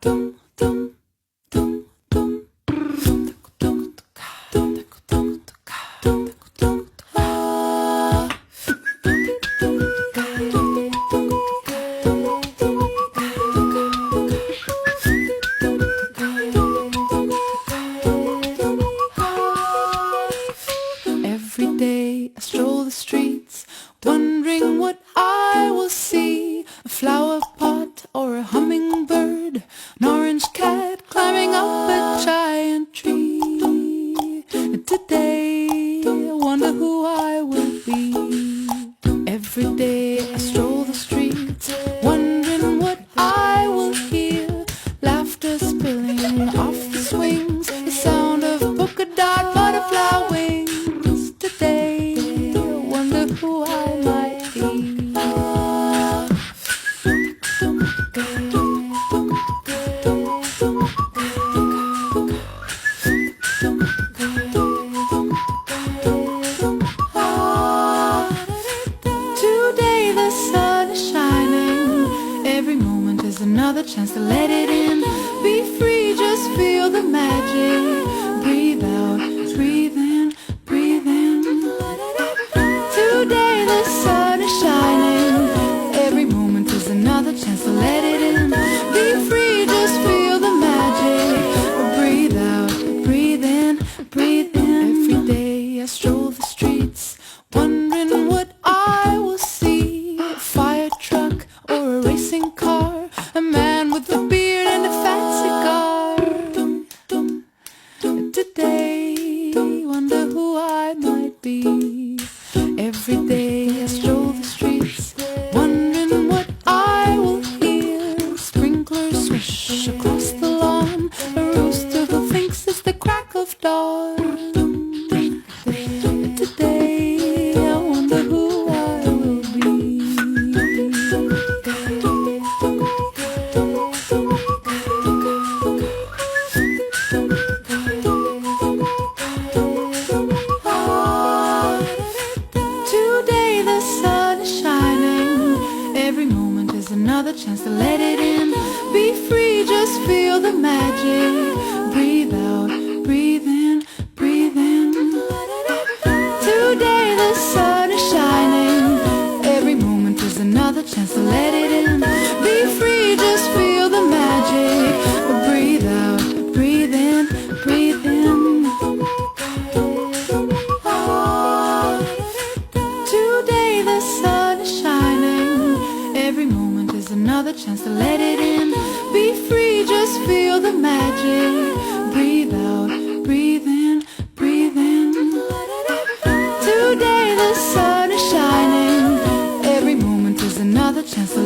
Every day I stroll the streets, wondering what I will see. A flower pot or a hummingbird, an orange cat climbing up a giant tree. And today I wonder who I will be. Every day I stroll the streets, wondering what I will hear. Laughter spilling off the swings, the sound of polka dot butterfly wings. Today I wonder who I might be. Today the sun is shining, every moment is another chance to let it in. Be free, just feel the magic. Breathe out, breathe in, breathe in. Today the sun is shining, every moment is another chance to let it in. Be free, just feel the magic. Breathe out, breathe in, breathe in. Every day I stroll the streets, wondering what I will see. A fire truck or a racing car, a man with a beard and a fat cigar. Today I wonder who I might be. Every day I stroll the streets, wondering what I will hear. Sprinklers swish across the lawn, a rooster who thinks it's the crack of dawn. Today I wonder who I will be. Today the sun is shining, every moment is another chance to let it in. Be free, just feel the magic. Breathe out, breathe in, breathe in. Today the sun is shining, every moment is another chance to let it in. Be free, just feel the magic. Breathe out, breathe in, breathe in. Today the sun is shining, every moment is another chance to let it in. Be free, just feel the magic. Breathe out, breathe in, breathe in. Today the sun is shining, every moment is another chance to